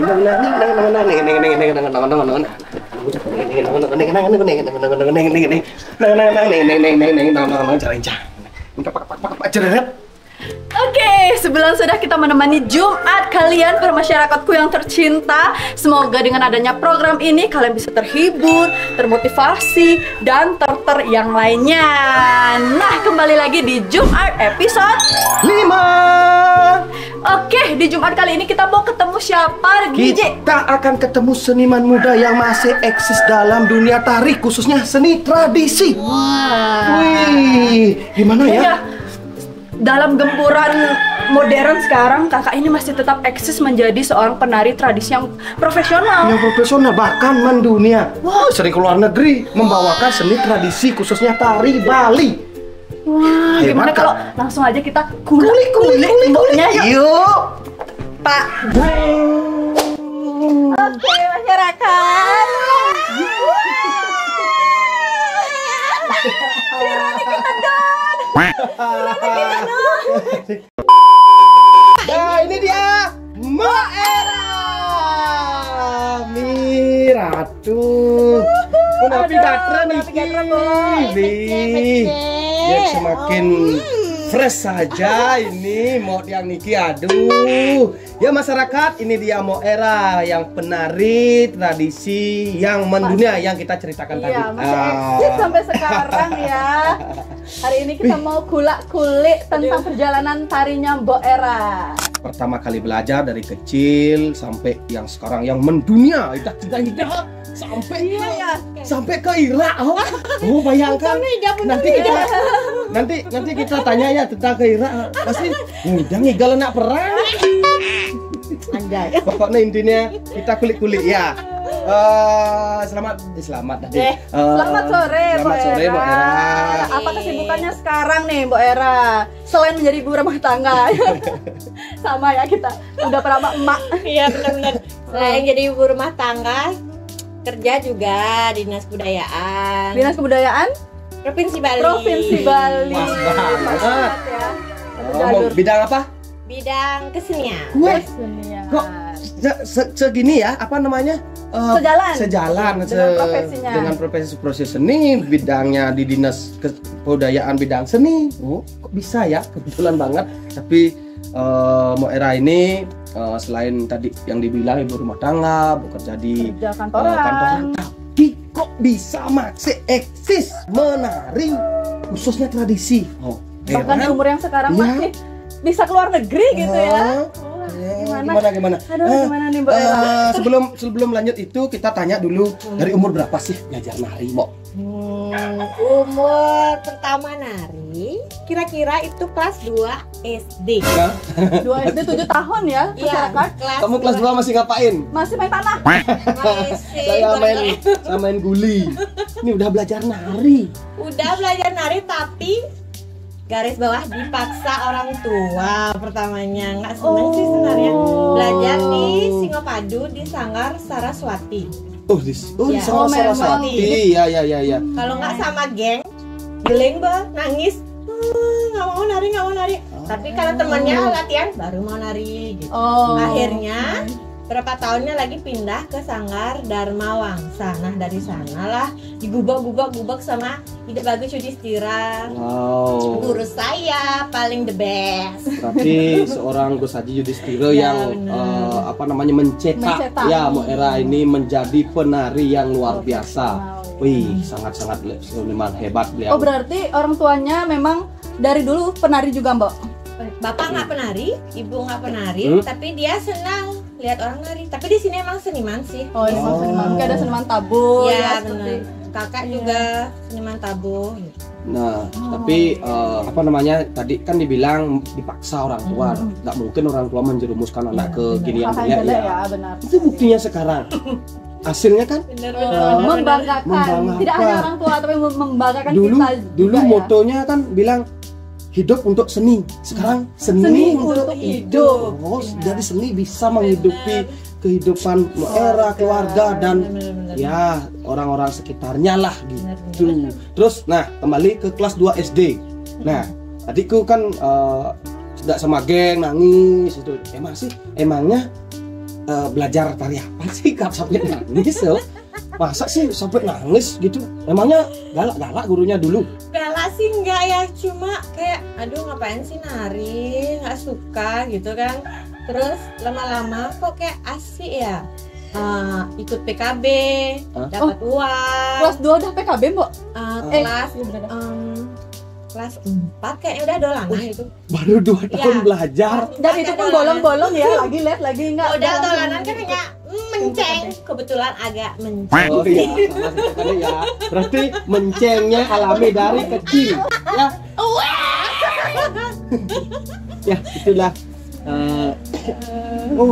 Oke, sebelum sudah kita menemani Jumat kalian para masyarakatku yang tercinta. Semoga dengan adanya program ini kalian bisa terhibur, termotivasi, dan yang lainnya. Nah, kembali lagi di Jumat episode 5. Oke, di Jumat kali ini kita mau ketemu siapa, Gigi? Kita akan ketemu seniman muda yang masih eksis dalam dunia tari, khususnya seni tradisi. Wih, gimana ya? Dalam gempuran modern sekarang, kakak ini masih tetap eksis menjadi seorang penari tradisi yang profesional. Yang profesional, bahkan mendunia. Wah, sering keluar negeri membawakan seni tradisi, khususnya tari Bali. Wah, gimana Hebat, kalau langsung aja kita kulik mboknya yuk, Pak. Oke, masyarakat. Nah, ini dia Mbak Era Miratu. Kenapa datang nih? Dia semakin fresh saja ini mau yang Niki. Aduh, ya masyarakat, ini dia Mo Era yang penari tradisi yang mendunia yang kita ceritakan tadi. Iya, masih eksis sampai sekarang ya. Hari ini kita mau kulik tentang perjalanan tarinya Mbok Era. Pertama kali belajar dari kecil sampai yang sekarang yang mendunia, tidak sampai sampai ke Irak. Oh, bayangkan nanti kita tanya ya tentang ke Irak. Pasti udah ngigal anak perang. Anjay. Pokoknya intinya kita kulik-kulik ya. Selamat tadi. Selamat sore, Mbak Era. Apa kesibukannya sekarang nih, Mbok Era? Selain menjadi ibu rumah tangga. Sama ya, kita udah pernah emak. Iya, benar-benar. Selain jadi ibu rumah tangga, kerja juga di Dinas Kebudayaan. Dinas Kebudayaan Provinsi Bali. Pas banget. Jalur Bidang apa? Bidang kesenian. kesenian. Kok segini ya, apa namanya? Sejalan dengan profesinya. Dengan profesi seni, bidangnya di Dinas Kebudayaan bidang seni. Oh, kok bisa ya? Kebetulan banget. Tapi Mo Era ini selain tadi yang dibilang ibu rumah tangga, bekerja di kantoran, tapi kok bisa masih eksis menari khususnya tradisi. Oh, bahkan di umur yang sekarang ya, masih bisa keluar negeri gitu ya. Gimana? Aduh, gimana nih Mbak Era? Sebelum lanjut itu kita tanya dulu, dari umur berapa sih belajar nari, Mbok? Umur pertama nari kira-kira itu kelas 2 SD. 2 SD 7 tahun ya, Iya, masyarakat. Kamu kelas 2 masih ngapain? Masih main tanah. Saya main guli. Ini udah belajar nari. Udah belajar nari tapi garis bawah dipaksa orang tua pertamanya. Nggak senang sih sebenarnya. Belajar di Singopadu di Sanggar Saraswati. Di Saraswati. Iya. Kalau nggak sama geng, geleng nangis. Nggak mau nari. Tapi kalau temennya latihan baru mau nari gitu. Akhirnya berapa tahunnya lagi pindah ke Sanggar Dharma Wangsa. Nah, dari sanalah digubak sama Ide Bagus Yudhistira. Wow. Guru saya paling the best. Berarti seorang Gus Haji Yudhistira yang mencetak ya Mo Era ini menjadi penari yang luar biasa. Wih, sangat seniman hebat beliau. Oh, berarti orang tuanya memang dari dulu penari juga, Mbak? Bapak nggak penari, ibu nggak penari, tapi dia senang lihat orang nari. Tapi di sini emang seniman sih. Oh, emang seniman. Mungkin ada seniman tabuh. Ya, benar. Kakak juga seniman tabuh. Nah, tapi tadi kan dibilang dipaksa orang tua. Nggak mungkin orang tua menjerumuskan anak ke gini yang ya, benar. Itu buktinya sekarang. Hasilnya kan membanggakan. Tidak hanya orang tua, tapi membanggakan dulu, kita dulu juga, motonya kan bilang hidup untuk seni. Sekarang seni untuk hidup. Oh, jadi seni bisa menghidupi kehidupan Mo Era, keluarga dan ya orang-orang sekitarnya lah gitu. Terus nah kembali ke kelas 2 SD. Nah adikku kan tidak sama geng nangis itu. Emangnya belajar tari apa sih Kak sampai nangis loh? Masa sih sampai nangis gitu? Emangnya galak-galak gurunya dulu? Galak sih enggak ya, cuma kayak aduh ngapain sih nari, nggak suka gitu kan. Terus lama-lama kok kayak asik ya. Ikut PKB, dapat uang. Kelas 2 udah PKB, Mbok? Kelas 4 kayaknya udah dolanan itu. Baru 2 tahun belajar. Dan itu pun bolong-bolong ya, lagi lihat lagi enggak. Udah dolanan kan hanya menceng, kebetulan agak menceng. Oh iya, sama ya. Berarti mencengnya alami dari kecil. Ya. Ya, itulah.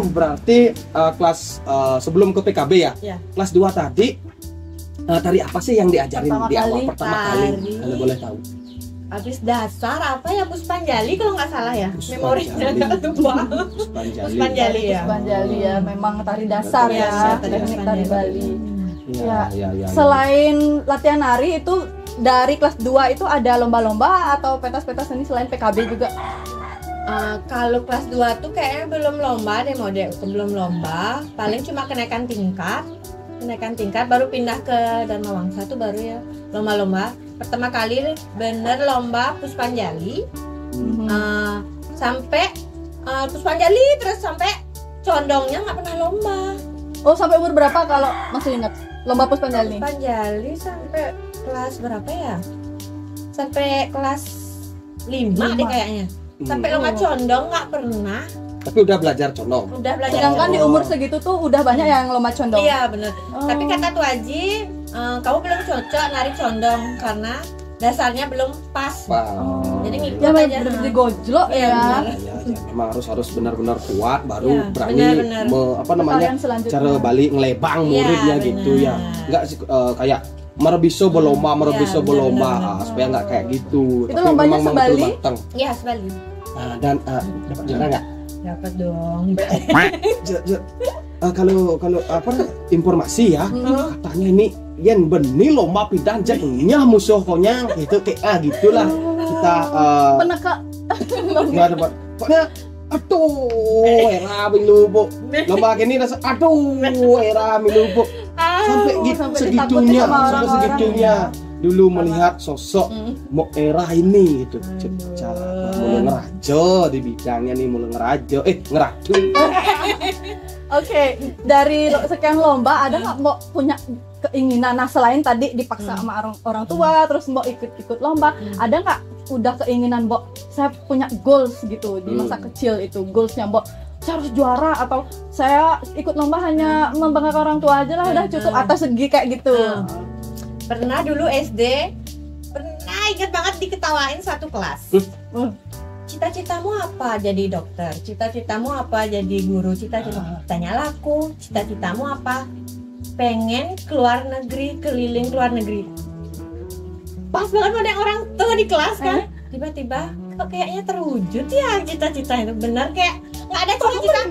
Berarti kelas sebelum ke PKB ya? Ya. Kelas 2 tadi tari apa sih yang diajarin di awal pertama kali? Tari. Kalau boleh tahu. Habis dasar apa ya, Puspanjali kalau nggak salah ya. Puspanjali. Memorinya nggak tua. Puspanjali ya. Puspanjali ya, memang tari dasar Betul, ya, ya, teknik tari Bali. Ya. Selain latihan nari itu dari kelas 2 itu ada lomba-lomba atau pentas-pentas ini selain PKB juga? Kalau kelas 2 tuh kayaknya belum lomba deh, belum lomba. Paling cuma kenaikan tingkat baru pindah ke Dharma Wangsa tuh baru ya lomba-lomba. Pertama kali bener lomba Puspanjali, sampai Puspanjali terus sampai condongnya nggak pernah lomba. Oh, sampai umur berapa kalau masih ingat lomba Puspanjali? Puspanjali sampai kelas berapa ya? Sampai kelas 5 deh kayaknya. Sampai lomba condong nggak pernah. Tapi udah belajar condong. Udah belajar. Sedangkan di umur segitu tuh udah banyak yang lomba condong. Iya bener. Tapi kata Tuh Haji, kamu belum cocok nari condong karena dasarnya belum pas. Jadi ngikut Ya aja. bener digojlok Iya, ya. bener. Ya, memang harus benar-benar kuat baru Ya, berani benar-benar. Tarian selanjutnya. cara Bali ngelebang muridnya benar. gitu ya. Enggak sih kayak merebiso beloma benar. supaya nggak kayak gitu. Itu Tapi lombanya memang sebali? betul matang. Iya sebali. Dan dapat juara nggak? Dapat dong. Kalau apa informasi ya katanya ini yen beni lomba pidan jadinya musuh konyang gitu kayak gitulah kita Peneka. nggak ada pokoknya aduh era milubo lomba gini rasa aduh era milubo sampai gitu sampai segitunya ditakutin sama sampai orang-orang segitunya dulu melihat sosok mau era ini gitu cara mulai ngerajo di bidangnya nih mulai ngerajo ngerajo. Oke, dari sekian lomba ada nggak Mbok punya keinginan? Nah selain tadi dipaksa sama orang tua, terus Mbok ikut lomba, ada nggak udah keinginan Mbok? Saya punya goals gitu di masa kecil itu, goalsnya Mbok. Saya harus juara atau saya ikut lomba hanya membanggakan orang tua aja lah, udah cukup atau segi kayak gitu. Pernah dulu SD, pernah ingat banget diketawain satu kelas. Cita-citamu apa jadi dokter? Cita-citamu apa jadi guru? Tanyalah aku, cita-citamu apa? Pengen keluar negeri, keliling keluar negeri. Pas banget ada orang tua di kelas kan, tiba-tiba kok kayaknya terwujud ya cita-cita itu. Bener kayak nggak ada cita-cita.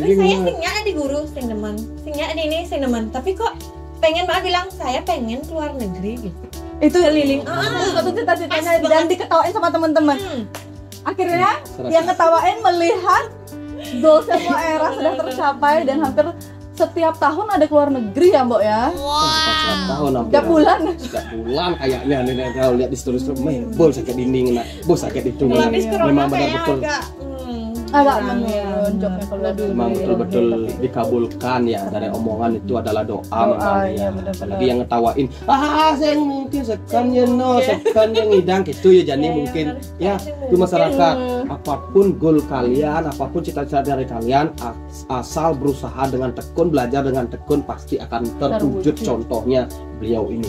Saya singnya di guru, sing demen, singnya di ini, sing demen. Tapi kok pengen banget bilang saya pengen keluar negeri gitu. Itu Keliling. satu cita-citanya dan diketawain sama teman-teman. Akhirnya yang ketawain melihat goals yang Mbok Era sudah tercapai dan hampir setiap tahun ada keluar negeri ya Mbok ya. Setiap tahun hampir. Setiap bulan. Setiap bulan kayaknya nih kalau lihat di stories bol sakit dinding bos sakit itu. Habis corona Memang kayaknya betul Agak menurun jobnya kalau dulu. memang betul-betul dikabulkan ya dari omongan itu adalah doa memang iya, ya. benar-benar. Apalagi yang ngetawain saya mungkin sekan yang ngidang gitu ya jadi mungkin ya itu masyarakat apapun goal kalian apapun cita-cita dari kalian asal berusaha dengan tekun belajar dengan tekun pasti akan terwujud. Contohnya beliau ini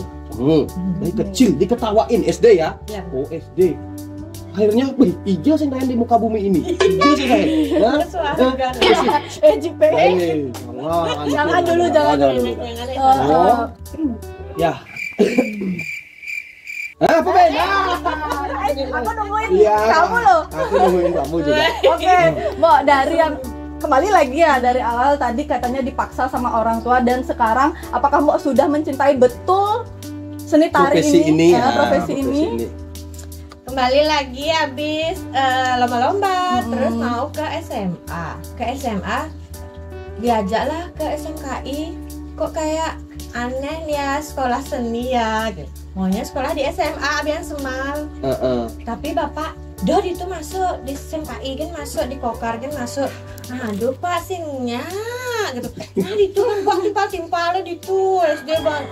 dari kecil diketawain SD ya. Oh SD akhirnya, hijau sih di muka bumi ini. Hijau sih Jangan dulu. Ya. Apa beda? Aku nungguin Iya. kamu loh. Aku nungguin kamu juga. Oke, Mbok dari yang kembali lagi ya dari awal tadi katanya dipaksa sama orang tua dan sekarang apakah Mbok sudah mencintai betul seni tari Profesi ini. Profesi ini. Kembali lagi habis lomba-lomba terus mau ke SMA diajaklah ke SMKI, kok kayak aneh ya sekolah seni ya gitu. Maunya sekolah di SMA Abian Semal. Tapi bapak Dor itu masuk di SMKI kan, masuk di Kokar kan, masuk. Aduh pak singnya gitu. Nah itu kan kok timpal-timpalnya ditulis dia bang.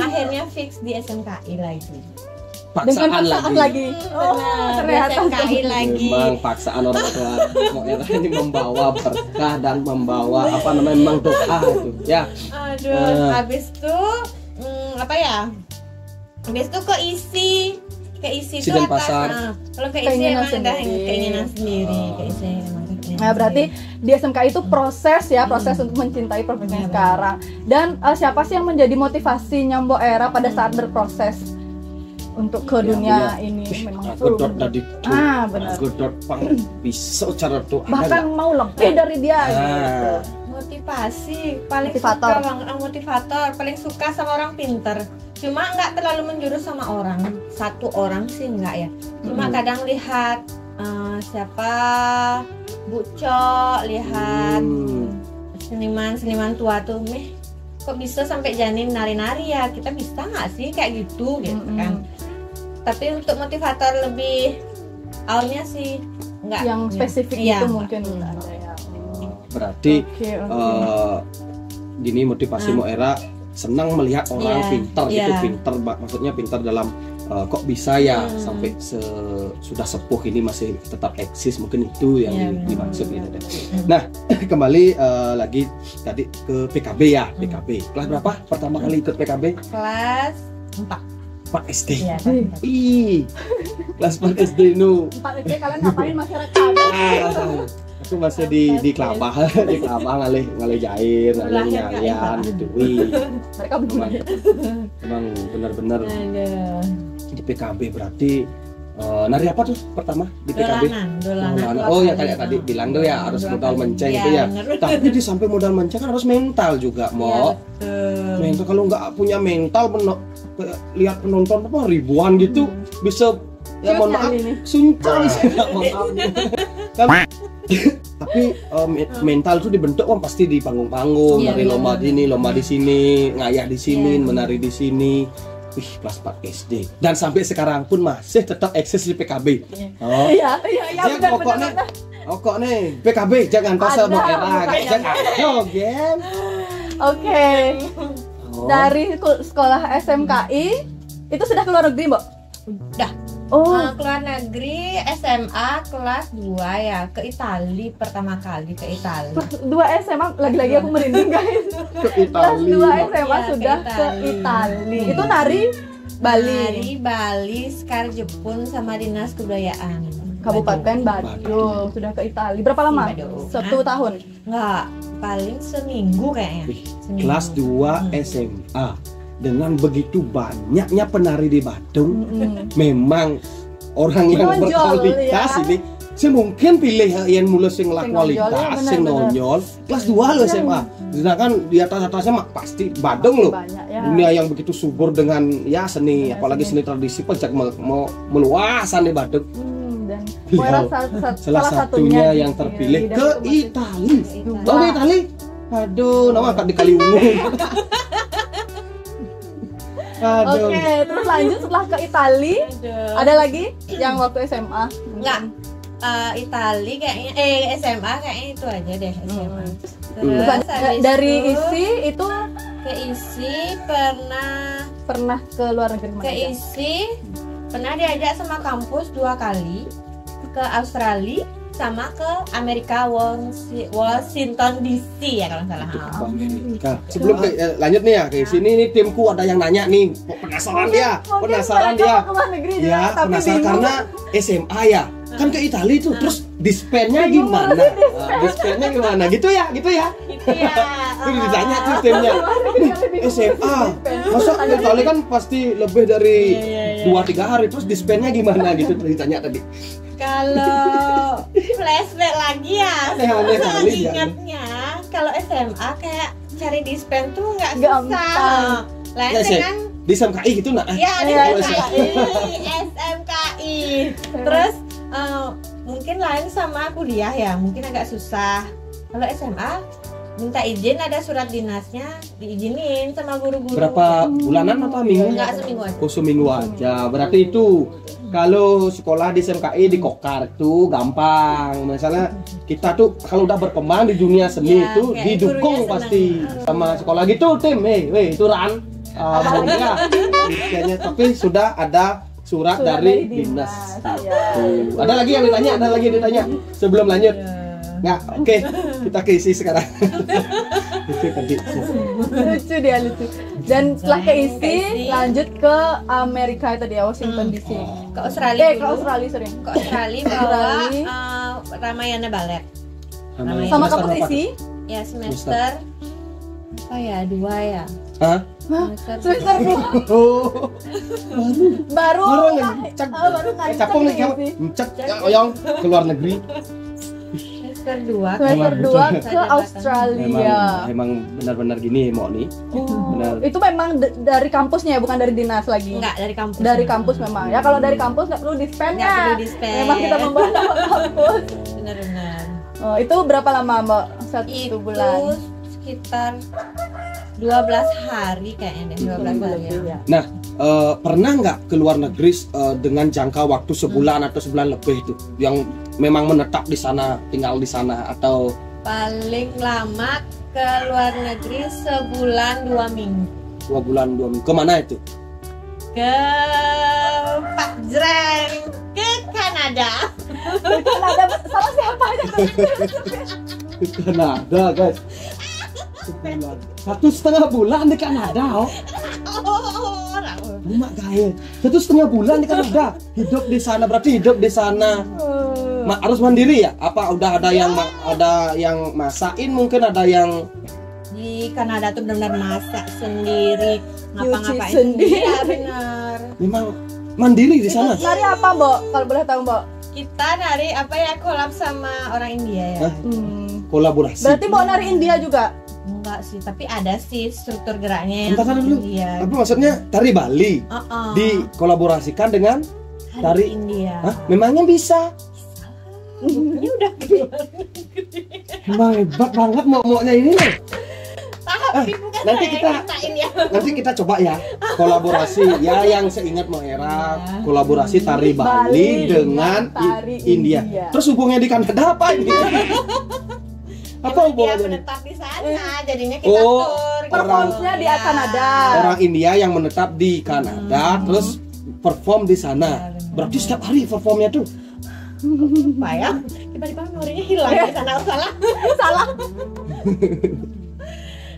Akhirnya fix di SMKI lagi. Dengan paksaan lagi. Ternyata SMKI lagi. Memang paksaan orang tua Moera ini membawa berkah dan membawa apa namanya memang doa itu ya. Aduh, habis itu apa ya? Habis itu keisi itu atas. Kalau keisi emang ada keinginan sendiri, keisi emang. Nah, berarti di SMKI itu proses untuk mencintai profesi sekarang. Dan siapa sih yang menjadi motivasinya Mbok Era pada saat berproses untuk ke dunia ini? Memang Godot tadi tuh. Benar. Godot pang bisa cara tuh. Bahkan mau lebih dari dia gitu. Motivasi paling Motivator. suka banget, motivator paling suka sama orang pinter. Cuma nggak terlalu menjurus sama orang, satu orang sih nggak ya. Cuma kadang lihat siapa Bucok, lihat seniman tua tuh, kok bisa sampai janin nari-nari ya, kita bisa nggak sih kayak gitu kan. Tapi untuk motivator lebih awalnya sih nggak yang spesifik itu mungkin ada ya. Berarti gini motivasi Moera senang melihat orang pintar gitu, pintar maksudnya pintar dalam kok bisa ya sampai sudah sepuh ini masih tetap eksis, mungkin itu yang dimaksud gitu. Nah kembali lagi tadi ke PKB ya. PKB kelas berapa pertama kali ikut PKB? Kelas 4 SD. Kelas 4 SD nu. 4 SD kalian ngapain masyarakat? Aku masih di Kelabah, ngalih jair, ngalih nyalian gitu. Mereka belum ada. Emang benar-benar di PKB berarti nari apa tuh pertama di PKB? Dolanan. Oh ya kayak tadi bilang tuh ya harus modal menceng itu ya. Tapi di samping modal menceng kan harus mental juga, Mo. Mental kalau nggak punya mental lihat penonton apa ribuan gitu bisa ya mohon maaf suncai saya mohon maaf. Tapi mental itu dibentuk kan pasti di panggung-panggung, dari lomba ini, lomba di sini, ngayah di sini, menari di sini. Kelas 4 SD dan sampai sekarang pun masih tetap eksis di PKB. Iya, benar. Pokok nih PKB jangan tosa Mbok Era, jangan. Oke. Dari sekolah SMKI itu sudah ke luar negeri, Mbok? Udah. Keluar negeri SMA kelas 2 ya, ke Itali pertama kali ke Itali. 2 SMA lagi-lagi aku merinding guys. Ke Itali. Kelas 2 SMA sudah ke Itali. Itu nari Bali. Nari Bali, Sekar Jepun sama Dinas Kebudayaan Kabupaten Badung. Sudah ke Itali. Berapa lama? 1 tahun? Enggak, paling seminggu kayaknya. Kelas 2 SMA. Dengan begitu banyaknya penari di Badung, memang orang yang berkualitas ini. Saya mungkin pilih yang mulus yang kualitas, yang nonjol. Kelas 2 loh SMA. Sedangkan di atasnya pasti Badung loh. Dunia yang begitu subur dengan ya seni, apalagi seni tradisi pajak mau meluasan di Badung. Dan salah satunya yang terpilih ke Itali. Oh ke Itali? Aduh, nama angkat di Kaliungu. Oke, terus lanjut setelah ke Itali. Ada lagi yang waktu SMA? Enggak. Itali kayaknya SMA kayaknya itu aja deh SMA. Terus dari ISI itu ke ISI pernah ke luar negeri mana? Ke ISI pernah diajak sama kampus 2 kali ke Australia sama ke Amerika, Washington DC ya kalau nggak salah. Amerika. Sebelum lanjut nih ya ke sini nih timku ada yang nanya nih, penasaran dia. Ya, penasaran karena SMA ya. Kan ke Italia tuh, terus dispennya gimana? Dispennya gimana? Gitu ya. Gitu ya. Terus ditanya tuh timnya. SMA. Masa ke Italia kan pasti lebih dari 2-3 hari, terus dispennya gimana gitu ditanya tadi. Kalau flashback lagi ya, ingatnya kalau SMA kayak cari dispen tuh nggak susah. Lain dengan di SMKI gitu nak? Ya di SMKI. Terus mungkin lain sama kuliah ya, mungkin agak susah. Kalau SMA minta izin, ada surat dinasnya, diizinin sama guru-guru. Berapa bulanan atau minggu? Enggak, seminggu aja. Oh, seminggu aja. Berarti itu kalau sekolah di SMKI di Kokar itu gampang. Misalnya kita tuh kalau udah berkembang di dunia seni Ya, itu kayak didukung gurunya pasti sama sekolah gitu tim. Itu Ran. Maunya kayaknya tapi sudah ada surat dari dinas. Tuh. Ada lagi yang ditanya? Ada lagi yang ditanya sebelum lanjut? Nggak, oke, kita ke isi sekarang. Itu tadi. Lucu dia, lucu. Dan setelah keisi, lanjut ke Amerika itu dia, Washington DC. Ke Australia Ke dulu. Australia, sorry. Ke Australia bawa Ramayana Ballet. Sama kamu keisi? Ya semester apa ya, 2 ya. Hah? Semester 2. Oh. Baru ngecek. baru Capung nih, ngecek oyong ke luar negeri. Semester 2. Semester 2 ke Jabatan. Australia. Emang benar-benar gini mau nih. Benar. Itu memang dari kampusnya ya, bukan dari dinas lagi. Enggak, dari kampus. Dari kampus memang. Ya kalau dari kampus nggak perlu dispen Nggak ya. perlu dispen. Memang kita membahas nama kampus. Benar-benar. Oh, itu berapa lama, Mbak? 1 bulan. Itu sekitar 12 hari kayaknya deh, 12 hari ya. Nah, pernah nggak ke luar negeri dengan jangka waktu sebulan atau sebulan lebih itu yang memang menetap di sana, tinggal di sana atau Paling lama ke luar negeri sebulan 2 minggu. 2 bulan 2 minggu? Kemana itu? Ke Pak Jreng, ke Kanada. Kanada sama siapa aja? Ke Kanada, guys. 1,5 bulan di Kanada, oh. Orang. Mak gaya. 1,5 bulan di Kanada. Hidup di sana berarti hidup di sana. Harus mandiri ya? Apa udah ada yang ada yang masakin, mungkin ada yang Di Kanada tuh benar-benar masak sendiri, ngapa-ngapain Nyuci sendiri. Ya benar. memang mandiri di sana. Nari apa, Mbak? Kalau boleh tahu, Mbak? Kita dari apa ya, collab sama orang India ya. Hah? Kolaborasi. Berarti Mbak nari India juga? Enggak sih, tapi ada sih struktur geraknya yang Bentar dulu. India. Apa maksudnya tari Bali dikolaborasikan dengan tari India. Hah? Memangnya bisa? Ini udah keluar. Emang hebat banget mau-maunya ini loh. Tapi bukan nanti saya kita- yang mintain ya. Nanti kita coba ya kolaborasi ya yang seingat Mo Era kolaborasi tari Bali dengan tari India. India. Terus hubungannya di Kanada apa ini? Apa Emang dia hubungannya? menetap di sana, jadinya kita Oh, tur. Performance-nya di Kanada. Orang India yang menetap di Kanada terus perform di sana. Berarti setiap hari performnya tuh. Apa ya? Tiba-tiba memorinya hilang di sana. Salah. Salah.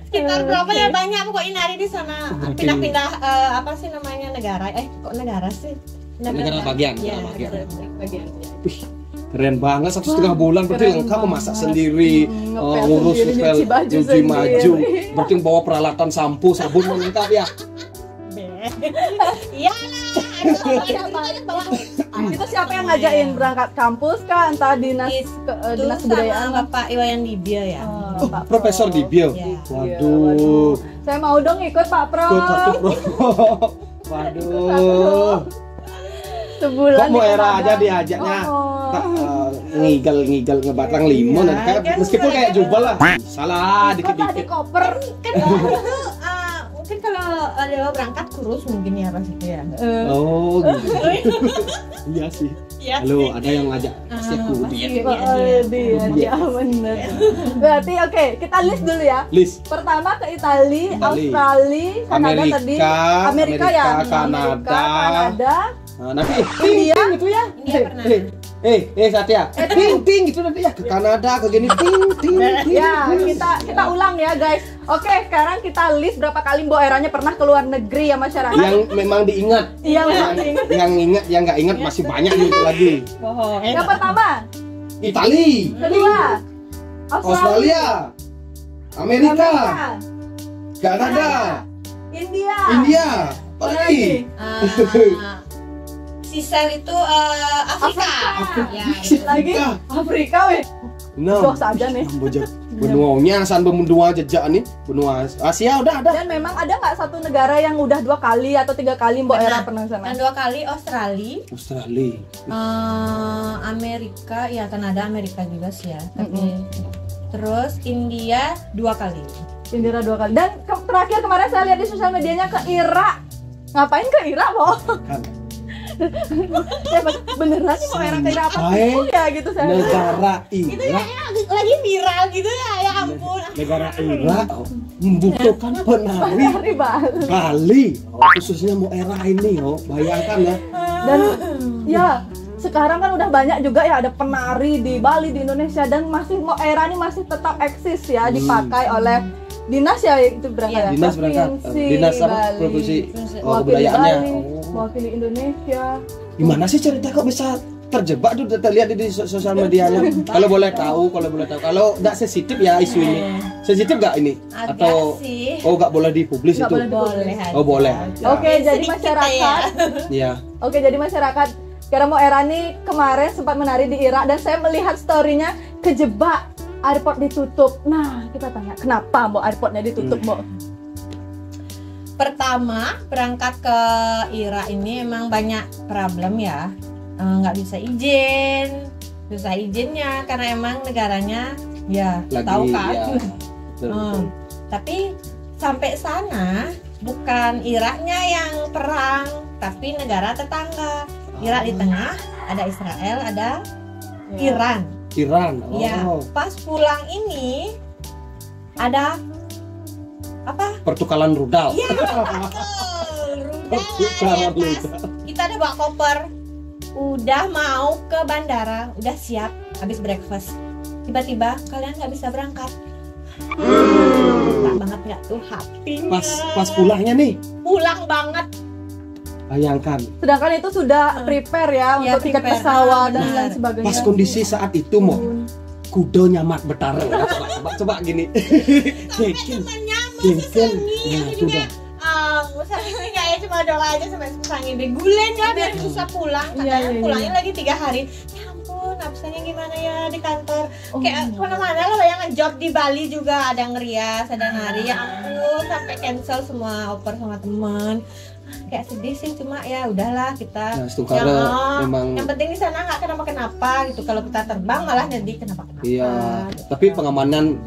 Sekitar berapa ya, banyak pokoknya nari di sana. Pindah-pindah apa sih namanya, negara? Kok negara sih? Negara bagian, Ya, negara bagian. negara bagian. Wih, keren banget 1,5 bulan berarti Keren lengkap memasak banget. sendiri, Ngepel ngurus sendiri, ngepel, nyuci baju cuci maju, sendiri. berarti bawa peralatan sampo, sabun lengkap ya. Iya Itu siapa yang ngajakin berangkat kampus kah? Entah dinas dinas sama kebudayaan. Bapak Iwayan Dibio ya. Oh, Pak Profesor Pro. Dibio. Ya. Waduh. Saya mau dong ikut Pak Pro. Ikut satu pro. Waduh. Sebulan. Kok Mo di Era Kanada. aja diajaknya Oh. tak, ngigel ngebatang limun Iya, kayak kan meskipun kayak saya- jubel lah. Salah Kok tadi dikit-dikit. koper? Kan dulu mungkin kalau Dewa berangkat kurus mungkin ya pas itu ya. Oh, gitu. Iya sih. Iya. Halo, ada yang ngajak pasti aku pasti. dia. Dia bener. Berarti oke, kita list dulu ya. List Pertama ke Italia, Itali. Australia, Kanada tadi, Amerika ya, Kanada. Kanada, Nah, nanti ting gitu ya. India pernah. Satya. Ting gitu nanti ya ke Kanada ke gini ting. Ya, kita ulang ya guys. Oke, sekarang kita list berapa kali Mbok Eranya pernah ke luar negeri ya masyarakat. Yang memang diingat. Iya, memang diingat. Yang ingat, yang nggak ingat masih banyak gitu lagi. Bohong. Yang pertama, Itali, kedua, Australia, Amerika, Kanada, India, apa lagi? Sisel itu Afrika. Ya, gitu. lagi Afrika weh. No. Dos aja nih. Benuanya san benua jejak nih, benua Asia udah ada. Dan memang ada nggak satu negara yang udah 2 kali atau 3 kali Mbok Era pernah ke sana? Yang 2 kali Australia, Australia. Amerika, ya Kanada, Amerika juga sih ya. Tapi Terus India 2 kali. Indira 2 kali. Dan terakhir kemarin saya lihat di sosial medianya ke Irak. Ngapain ke Irak, Bo? Kan Beneran nih mau era ke Irak apa sih ya gitu saya. negara Itu Irak, ya lagi viral gitu ya ampun. negara Irak membutuhkan penari Hari Bali. Bali, khususnya Moera ini, bayangkan ya. Dan ya sekarang kan udah banyak juga ya ada penari di Bali di Indonesia dan masih Moera ini masih tetap eksis ya dipakai oleh dinas ya itu berangkat ya. Dinas berangkat, Provinsi dinas apa? Bali. Provinsi Mewakili kebudayaannya. Bali, mewakili Indonesia. Gimana sih cerita kok bisa terjebak tuh terlihat di sosial medianya? Kalau boleh tahu, kalau nggak sensitif ya isu ini, sensitif nggak ini? Agak Atau sih. nggak boleh dipublis Nggak itu? boleh Boleh aja. Oh boleh. Oke, jadi Sedikit masyarakat Ya. Oke, jadi masyarakat karena Moera nih kemarin sempat menari di Irak dan saya melihat story-nya kejebak airport ditutup. Nah, kita tanya kenapa Mbok airportnya ditutup, Mbok? Pertama berangkat ke Irak ini emang banyak problem ya. Nggak bisa izin, susah izinnya karena emang negaranya ya Lagi tahu kan. ya. Betul. Tapi sampai sana bukan Iraknya yang perang, tapi negara tetangga. Irak di tengah, ada Israel, ada Iran. Iran. Ya, pas pulang ini ada apa? Pertukaran rudal. Ya, Pertukaran rudal. rudal. Kita ada bawa koper, udah mau ke bandara, udah siap, habis breakfast. Tiba-tiba kalian nggak bisa berangkat. Tak banget nggak tuh hatinya. Pas pulangnya nih, Pulang banget. bayangkan. Sedangkan itu sudah prepare ya Ya, untuk tiket prepare. pesawat dan Benar. lain sebagainya. Pas kondisi saat itu mau kudo nyamat betara. Coba gini. Keken. Temennya Keken. ini Ya, juga sudah. Musang ini kayak cuma doa aja sampai musang ini gulen ya biar bisa pulang Iya, katanya iya, pulangnya lagi 3 hari. Ya ampun, absennya gimana ya di kantor. Oh. Kayak kemana-mana lah, bayangan job di Bali juga ada ngerias, ada nari. Ya ampun, sampai cancel semua oper sama temen. Kayak sedih sih, cuma ya udahlah kita. Nah, Stungkara memang yang penting di sana nggak kenapa-kenapa gitu. Kalau kita terbang malah jadi kenapa-kenapa. iya, tapi pengamanan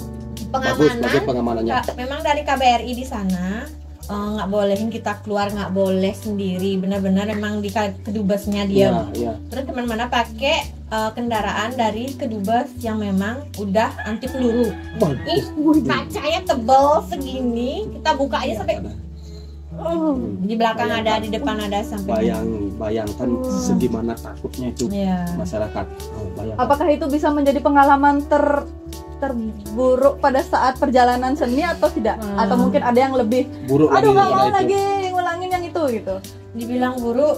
bagus Pengamanan pengamanannya. memang dari KBRI di sana nggak bolehin kita keluar, nggak boleh sendiri, benar-benar memang di kedubesnya dia. Iya. Terus teman-teman pakai kendaraan dari kedubes yang memang udah anti peluru. Ih, kacanya tebal segini, kita buka aja sampai di belakang ada, di depan ada sampai. Bayangkan segimana takutnya itu Iya. masyarakat. Bayangkan. Apakah itu bisa menjadi pengalaman terburuk pada saat perjalanan seni atau tidak? Atau mungkin ada yang lebih buruk aduh nggak mau daripada itu. lagi ngulangin yang itu gitu. Dibilang buruk,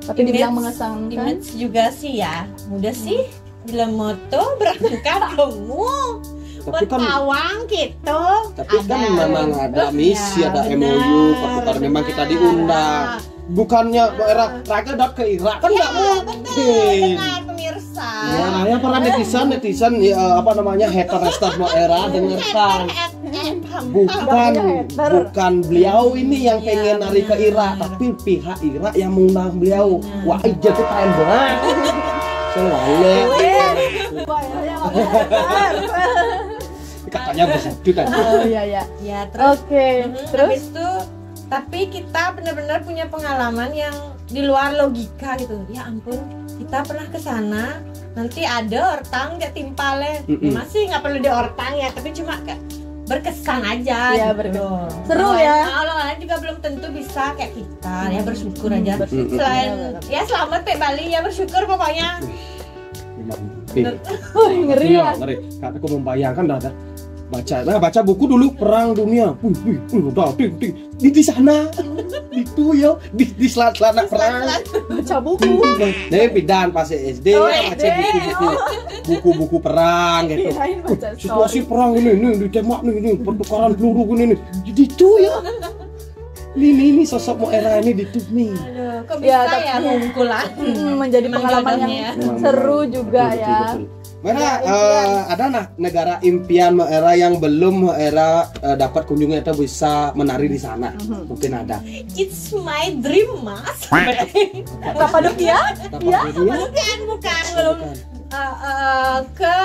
Tapi dibilang mengesankan. Image juga sih ya, mudah sih. Bila moto berangkat kamu Tapi kan Pawang gitu. Tapi kan memang ada misi, Ya, ada benar, MOU, pertukaran memang kita benar. diundang. Bukannya daerah rakyat ke Irak kan nggak mungkin. Benar pemirsa. Ya, yang para netizen ya, apa namanya hater restart era dengarkan. Bukan beliau ini yang Iya, pengen lari ke benar. Irak, tapi pihak Irak yang mengundang beliau. Wah, iya tuh keren banget. Katanya begitu kan. Oh iya ya. Ya terus. Oke. Terus Habis itu tapi kita benar-benar punya pengalaman yang di luar logika gitu. Ya ampun, kita pernah ke sana, nanti ada ortang dia timpalnya. Masih nggak perlu di ortang ya, tapi cuma kayak berkesan aja. Iya, gitu. berkesan. Seru ya. Orang lain juga belum tentu bisa kayak kita. Ya bersyukur aja. Bersyukur. Selain ya selamat Pak Bali ya bersyukur pokoknya. ngeri ya. Ngeri. Karena aku membayangkan ada baca buku dulu Perang Dunia. Udah di sana. Itu ya di selat-selat perang. Baca buku. Dari bidan pas SD baca buku-buku perang gitu. Kirain baca Situasi perang ini ditembak nih pertukaran peluru ini. Jadi itu ya. Ini sosok Moera ini ditutup nih. Aduh, kok Ya, bisa tapi- ya ngungkulan. Menjadi pengalaman yang seru juga ya. Mana ada negara impian Moera yang belum Moera dapat kunjungi atau bisa menari di sana? Mungkin ada. It's my dream, Mas. Kapadokia? Ya? Bukan belum. Ke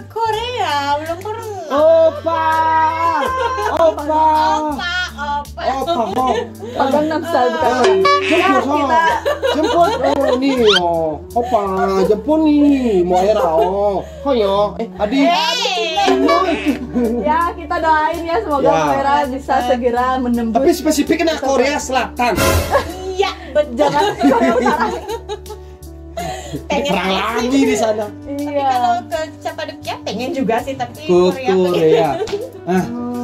Korea belum pernah. Opa. Gangnam Style bukan? Jemput nih opa jemput nih Moira Adi Ya, kita doain ya semoga Moira bisa segera menembus. tapi spesifiknya Korea Selatan Iya, Jangan Korea Utara. pengen perang sih. lagi di sana Iya. Kalau ke Cappadocia pengen juga sih, tapi ke Korea pengen. Korea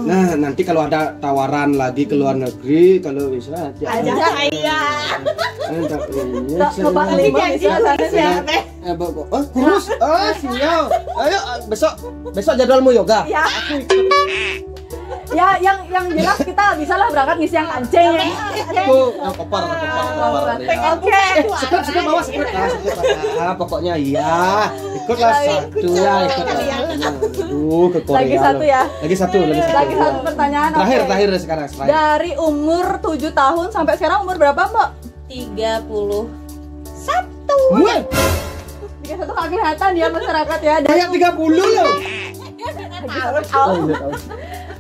nah nanti kalau ada tawaran lagi ke luar negeri kalau bisa Ajak saya. Bapak Tapi Lima janji bisa kurus ya, Teh. kurus sinyal ayo besok jadwalmu yoga Ya. Ya, yang jelas kita bisa lah berangkat ngisi yang kancing ya. kopar Oke. sekret bawa sekret pokoknya iya ikutlah satu ya ikut ke Korea Lagi satu ya. lagi satu Lagi satu pertanyaan. terakhir oke. sekarang Dari umur 7 tahun sampai sekarang umur berapa, Mbak? 31. Wah, 31 nggak kelihatan ya masyarakat ya. kayak 30 loh.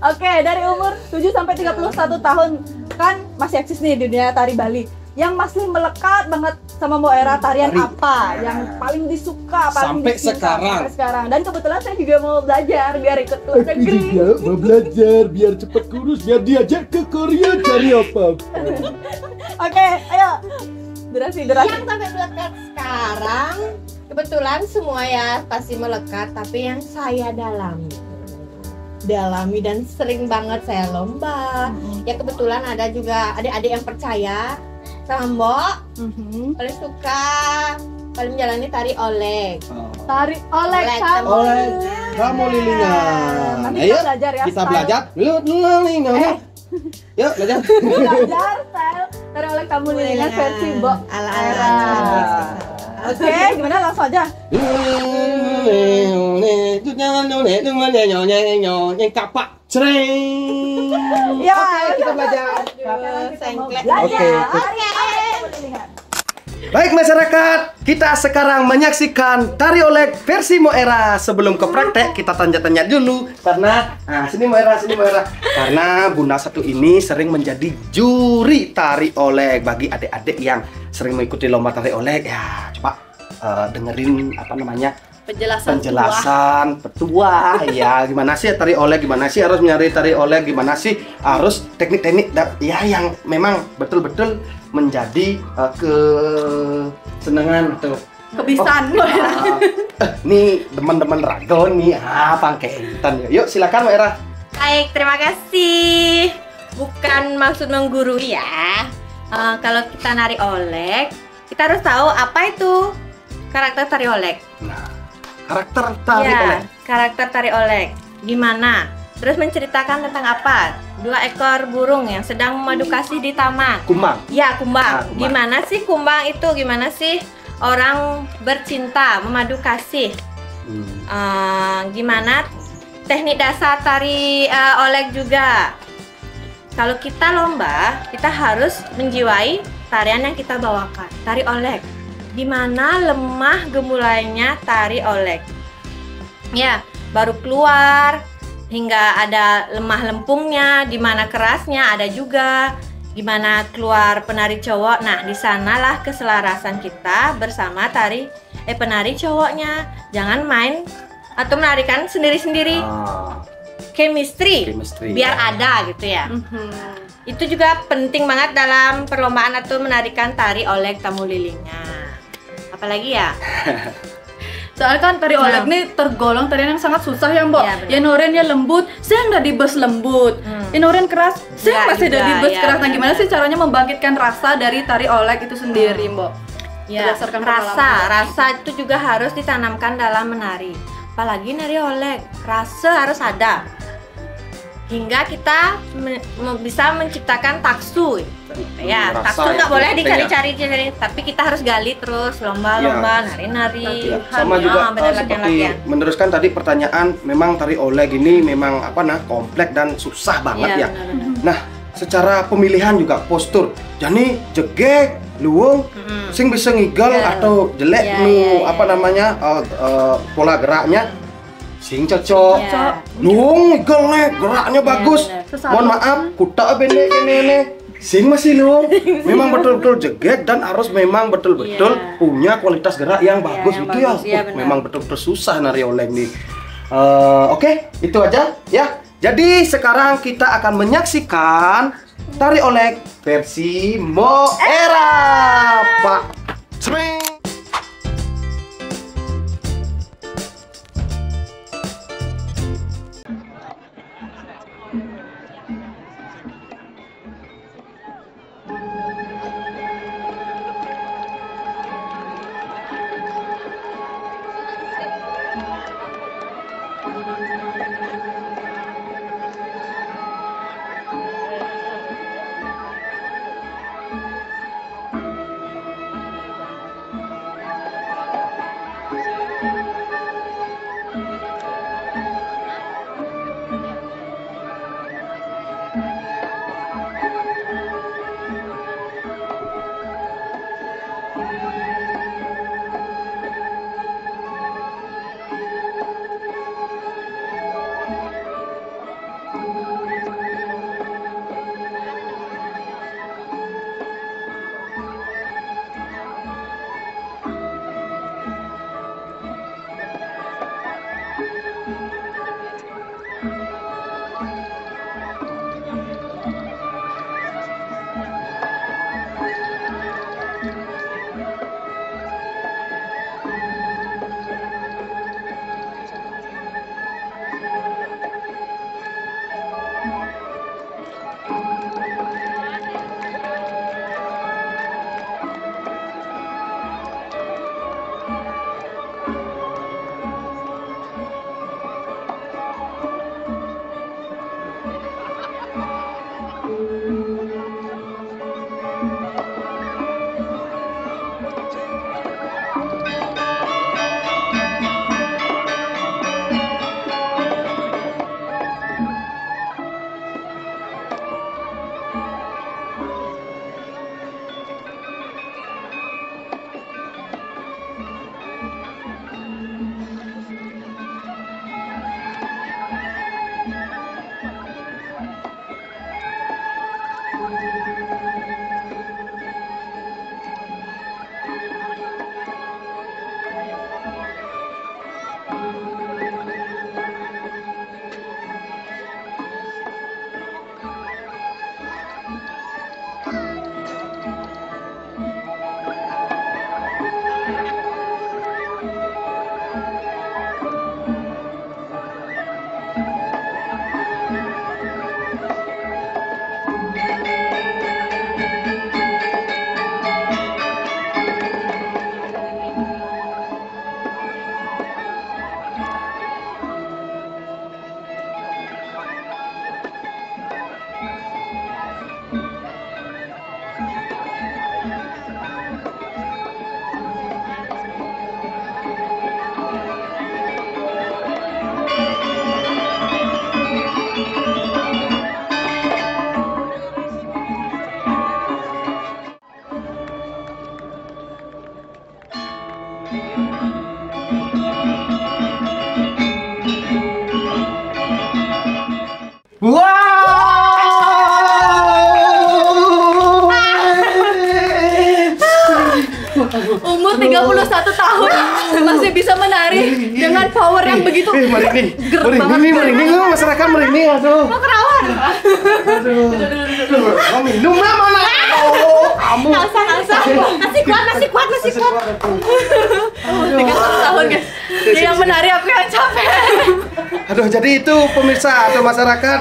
Oke, dari umur 7 sampai 31 tahun kan masih eksis nih di dunia tari Bali. Yang masih melekat banget sama Mbak Era, tarian Tari. apa yang paling disuka, paling Sampai dicinta sekarang. sampai sekarang. Dan kebetulan saya juga mau belajar biar ikut ke luar negeri. Mau belajar biar cepet kurus biar diajak ke Korea cari apa? Oke, ayo. Durasi. Yang sampai melekat sekarang, kebetulan semua ya pasti melekat, tapi yang saya dalami dan sering banget saya lomba. Ya kebetulan ada juga adik-adik yang percaya sama Mbok, paling suka, paling menjalani tari olek. Tari olek kamu. Oleh kamu lilingan. Nanti Ayo kita belajar ya. kita style. belajar. Lilingan. Yuk belajar. Belajar style tari olek kamu lilingan versi Mbok Ala Era. Oke, gimana langsung aja. Kapak cereng. Ya, Oke, kita belajar. Sekarang kita mau Sengklek. belajar. Oke. Tari olek kamu lilingan. Baik masyarakat, kita sekarang menyaksikan tari olek versi Moera. Sebelum ke praktek, kita tanya-tanya dulu karena sini Moera. Karena Bunda Satu ini sering menjadi juri tari olek bagi adik-adik yang sering mengikuti lomba tari olek. Ya, coba dengerin apa namanya? penjelasan petua ya gimana sih tari olek, gimana sih harus menyari tari olek, gimana sih harus teknik-teknik ya yang memang betul-betul menjadi kesenangan atau Kebisan. nih teman-teman ragon nih pangkaitan yuk silakan Mbak Era. Baik, terima kasih. Bukan maksud menggurui ya. Kalau kita nari olek, kita harus tahu apa itu karakter tari olek. Nah, karakter tari Ya, olek karakter tari olek. Gimana? Terus menceritakan tentang apa? 2 ekor burung yang sedang memadu kasih di taman. kumbang. Ya, kumbang. Kumbang. Gimana sih kumbang itu? Gimana sih orang bercinta, memadu kasih? Gimana teknik dasar tari olek juga? Kalau kita lomba, kita harus menjiwai tarian yang kita bawakan. Tari olek. Gimana lemah gemulainya tari olek? Ya, baru keluar hingga ada lemah lempungnya, di mana kerasnya ada juga. Gimana keluar penari cowok. Nah, di sanalah keselarasan kita bersama penari cowoknya. Jangan main atau menarikan sendiri-sendiri. Chemistry biar ada gitu ya. Itu juga penting banget dalam perlombaan atau menarikan tari olek tamu lilingan. Apalagi ya? Soalnya kan tari olek nih tergolong tarian yang sangat susah ya Mbak. Iya, benar. Ya noren ya lembut, saya nggak dibes lembut. Ya noren keras, saya Nggak masih ada juga, dibes ya, keras. Nah benar. gimana sih caranya membangkitkan rasa dari tari olek itu sendiri Mbak? Ya, Berdasarkan rasa itu juga harus ditanamkan dalam menari. Apalagi nari olek, rasa harus ada. Hingga kita bisa menciptakan taksu. Ya, Rasa taksu nggak itu boleh penting ya. dicari-cari, tapi kita harus gali terus, lomba-lomba, nari-nari. Ya, sama juga benar seperti latihan-latihan. meneruskan tadi pertanyaan, memang tari olek ini memang kompleks dan susah banget ya. Benar-benar. Nah, secara pemilihan juga postur, jadi jegek luwung sing bisa ngigel atau jelek apa namanya pola geraknya sing cocok. Luwung ngigel geraknya bagus. Mohon maaf, kutak pendek ini sing masih luwung memang betul-betul jeget dan harus memang betul-betul punya kualitas gerak yang bagus itu ya. Memang betul-betul susah nari oleng nih. Oke, itu aja ya. Jadi sekarang kita akan menyaksikan tari oleng versi Moera, Pak. Swing. Umur 31 tahun masih bisa menari dengan power yang begitu merinding. gerut banget. Merinding, masyarakat merinding, aduh. Mau kerawan. Mau minum mana? Oh, kamu. Nggak usah. Masih kuat. 31 tahun guys. Dia yang menari, aku yang capek. Aduh, jadi itu pemirsa atau masyarakat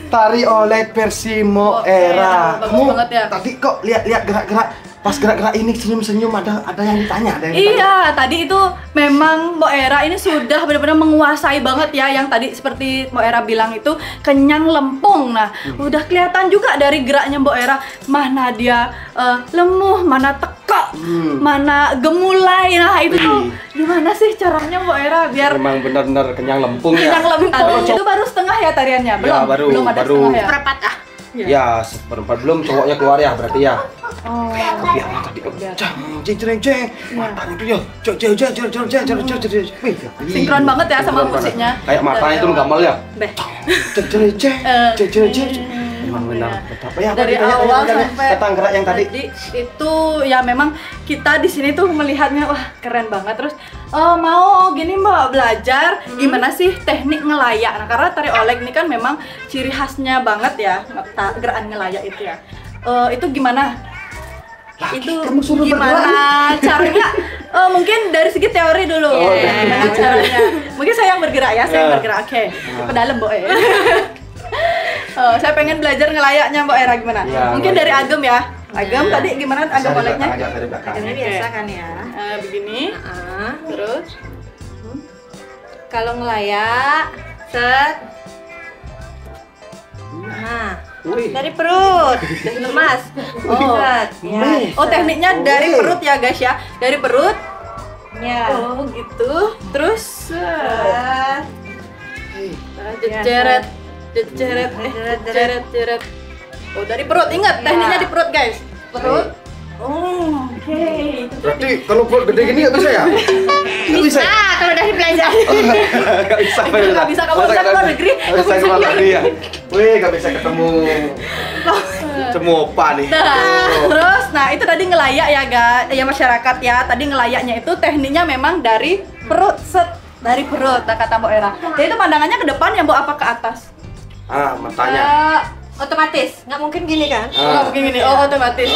tari oleh versi Moera. Bagus banget ya. Tadi kok lihat gerak-gerak. Pas gerak-gerak ini senyum-senyum ada yang ditanya, Iya, tadi itu memang Moera ini sudah benar-benar menguasai banget ya, yang tadi seperti Moera bilang itu kenyang lempung. Nah, udah kelihatan juga dari geraknya Moera, mana dia lemuh, mana tekak, mana gemulai. Nah, itu tuh gimana sih caranya Moera biar memang benar-benar kenyang lempung ya. Kenyang lempung. Itu baru setengah ya tariannya? Belum, Ya, baru ada setengah ya. Seperempat ah. Ya, seperempat belum cowoknya keluar ya berarti ya. Oh. Tapi yang tadi jeng. Matanya tuh ya. Sinkron banget ya sama musiknya. Kayak matanya itu gamal ya. Beh. Memang benar. Betapa ya Dari awal sampai tanggerak yang tadi. Itu ya memang kita di sini tuh melihatnya wah keren banget. Terus mau gini Mbak belajar gimana sih teknik ngelayak. Nah, karena tari olek ini kan memang ciri khasnya banget ya gerakan ngelayak itu ya. Itu gimana? Itu gimana caranya? Mungkin dari segi teori dulu. Gimana caranya? Mungkin saya yang bergerak ya, saya yang bergerak. Oke. Ke dalam, Mbok. Saya pengen belajar ngelayaknya Mbak Era gimana? Ya, Mungkin dari Agem ya. Agem tadi gimana Agem oleknya? Ini biasa kan ya. Begini. Terus Kalau ngelayak, set. Nah, dari perut, lemas. Set. Ya. Oh, tekniknya dari perut ya guys ya. Dari perut. Ya. Oh, gitu. Terus Set. jeret. Jeret. Oh, dari perut. Ingat tekniknya di perut guys. Perut. Oh, oke. Berarti kalau perut gede gini nggak bisa ya? Nggak bisa. Kalau udah dipelajari. Nggak bisa. Nggak bisa kamu bisa keluar negeri. Nggak bisa keluar negeri ya. Wih, nggak bisa ketemu. Cemopa nih. Terus, nah itu tadi ngelayak ya guys, ya masyarakat ya. Tadi ngelayaknya itu tekniknya memang dari perut, dari perut, kata Mbak Era. Jadi itu pandangannya ke depan ya Mbak apa ke atas? Matanya. Otomatis, nggak mungkin gini kan? Oh, mungkin gini. Oh, otomatis.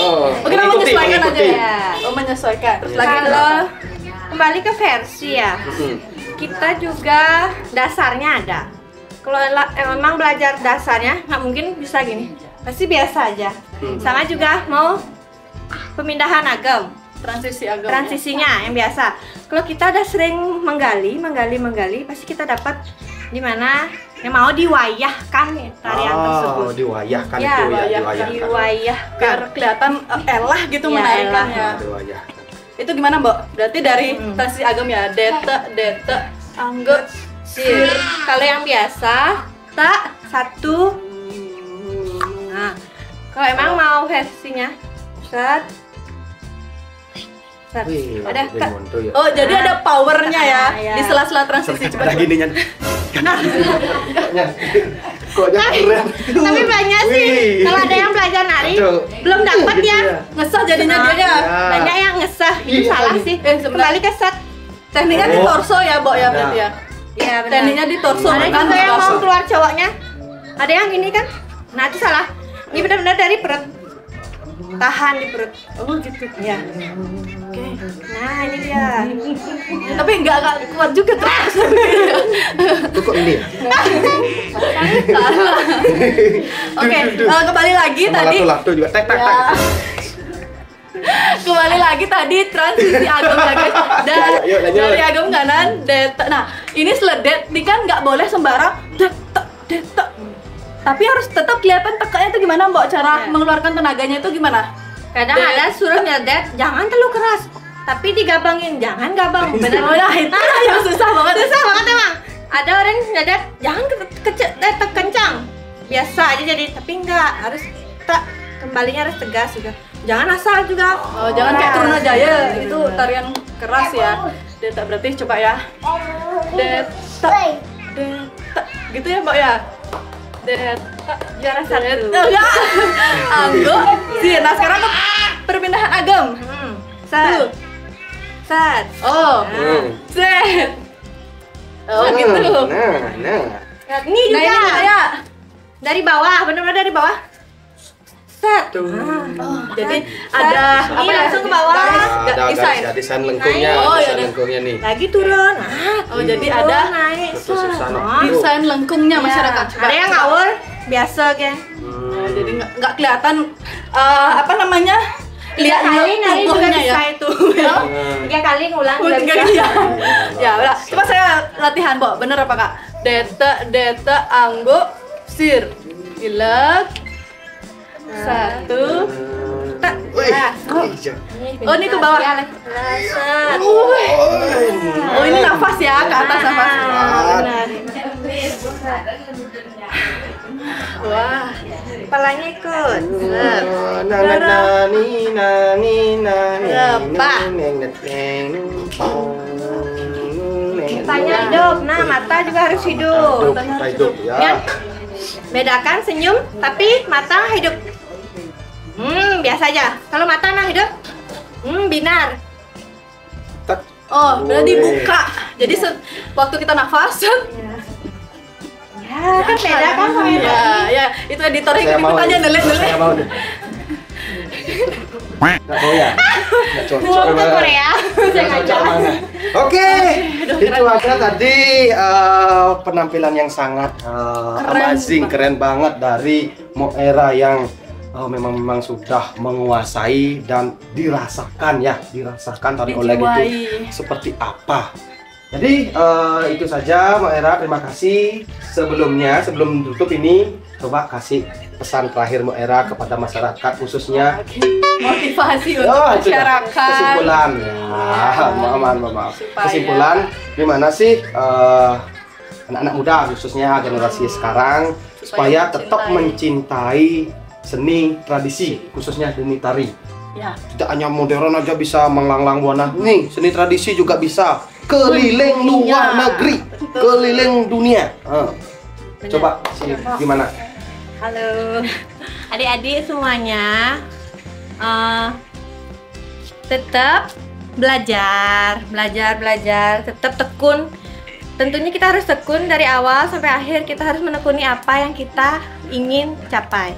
Oke, memang menyesuaikan aja ya. Oh, menyesuaikan. Terus lagi Kalau kembali ke versi ya, kita juga dasarnya ada. Kalau memang belajar dasarnya nggak mungkin bisa gini, pasti biasa aja. Sama juga mau pemindahan agam, transisi agama. transisinya yang biasa. Kalau kita udah sering menggali, pasti kita dapat di mana yang mau diwayahkan tarian tersebut. Diwayahkan Ya, itu ya, diwayahkan. Biar kelihatan elah gitu Ya, menarikannya. Diwayahkan. Itu gimana Mbak? Berarti dari transisi agam ya, dete, anggot, sir. Kalau yang biasa, tak satu. Nah, kalau emang mau versinya, set. Wih, Ada langsung monto ya. Oh, jadi ada powernya ya Ya. di sela-sela transisi Ada cepat. gininya. Koknya keren. Tapi banyak sih. Wih. Kalau ada yang belajar nari, Aduh. belum dapat Gitu ya. Ngesah jadinya dia ya. Banyak yang ngesah, itu Iya. salah sih. Kembali ke set. Tekniknya di torso ya, Mbak ya berarti ya. Iya, benar. Tekniknya di torso Ada bukan juga di yang mau torso. keluar cowoknya. Ada yang gini kan? Nah, itu salah. Ini benar-benar dari perut. Tahan di perut. Oh, gitu. Ya. Oke. Nah, ini dia. Tapi enggak kuat juga tuh. Tuh kok ini ya? Oke, kembali lagi tadi. Latu juga tek tek Ya. tek. Kembali lagi tadi transisi agam ya guys. Dan Yuk, lanjut. dari agam kanan dete. Nah, ini seledet ini kan nggak boleh sembarang dete. Tapi harus tetap kelihatan tekanya itu gimana Mbak, cara Ya. mengeluarkan tenaganya itu gimana? Kadang Det. ada suruh nyedet, jangan terlalu keras. Tapi digabangin, jangan gabang. Benar. Oh ya, itu yang susah banget. Susah banget emang. Ada orang nyedet, jangan kencang. Biasa aja jadi, tapi enggak, harus kembalinya harus tegas juga. Jangan asal juga. Oh, jangan kayak Trunajaya, itu tarian keras ya. Dete berarti coba ya. Dete. Gitu ya Mbak ya. Dete. Juara satu. Enggak. Anggo. Sih, nah sekarang ke perpindahan agam. Set. Set. Oh. Set. Oh, gitu. Nah. Ini Nah, juga. ini saya. Dari bawah, benar-benar dari bawah. Set. Oh, jadi ada Ini langsung ke bawah. desain. Ada desain lengkungnya, Naik. Oh, desain iya, lengkungnya nih. Lagi turun. Oh, jadi ada naik. Terus sana. desain lengkungnya masyarakat. Ya. Ada yang ngawur, biasa kan. Oh, jadi nggak kelihatan apa namanya? Tiga kali nari juga tubuhnya bisa itu. 3 kali ngulang juga bisa. Ya, udah. Coba saya latihan, Bo. Bener apa, Kak? Dete, anggo, sir. Gilek. 1. Wih, Oh, ini ke bawah. Set. Oh, ini nafas ya, ke atas nafas. Benar. Wah, Kepalanya ikut. Matanya hidup. Nah, mata juga harus hidup. Hidup ya. Ya. Bedakan senyum tapi mata hidup. Biasa aja. Kalau mata nah hidup. Binar. oh, berarti buka. Jadi waktu kita nafas. Ya, kan beda kan sama yang Ya, tadi. ya, itu editornya Saya ikut mau aja nih. nelit-nelit. Saya mau nih. Nggak mau ya? Nggak cocok. Mau ke Korea. Nggak cocok mana? Oke, itu aja tadi penampilan yang sangat amazing, keren banget dari Moera yang memang sudah menguasai dan dirasakan tari online itu seperti apa. Jadi itu saja Moera, terima kasih. Sebelum tutup ini, coba kasih pesan terakhir Moera kepada masyarakat khususnya Motivasi untuk itu dah. masyarakat. Kesimpulan ya, maaf. Kesimpulan gimana sih anak-anak muda khususnya generasi sekarang supaya tetap mencintai seni tradisi khususnya seni tari. Ya. Tidak hanya modern aja bisa melanglang buana. Nih, seni tradisi juga bisa keliling luar negeri, keliling dunia. Coba sini gimana? Halo. Adik-adik semuanya. Tetap belajar, tetap tekun. Tentunya kita harus tekun dari awal sampai akhir. Kita harus menekuni apa yang kita ingin capai.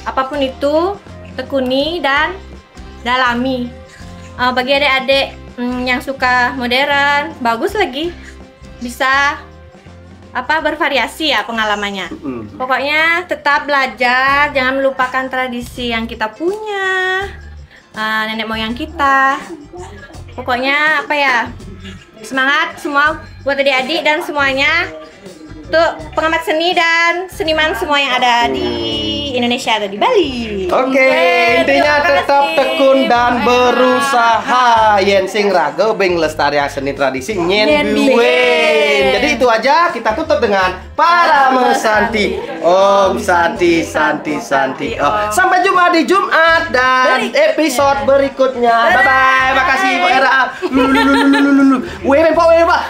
Apapun itu, tekuni dan dalami. Bagi adik-adik yang suka modern, bagus lagi, bisa bervariasi ya pengalamannya. Pokoknya tetap belajar, jangan melupakan tradisi yang kita punya, nenek moyang kita. Pokoknya semangat semua buat adik-adik dan semuanya, untuk pengamat seni dan seniman semua yang ada di Indonesia atau di Bali. Oke, intinya tetap tekun dan berusaha. Yen sing raga beng lestarian seni tradisi nyen biwen. Jadi itu aja, kita tutup dengan para mesanti. Om Santi Santi Santi. Sampai jumpa di Jumat dan episode berikutnya. Bye bye. Makasih Bu Era. Wewe Pak.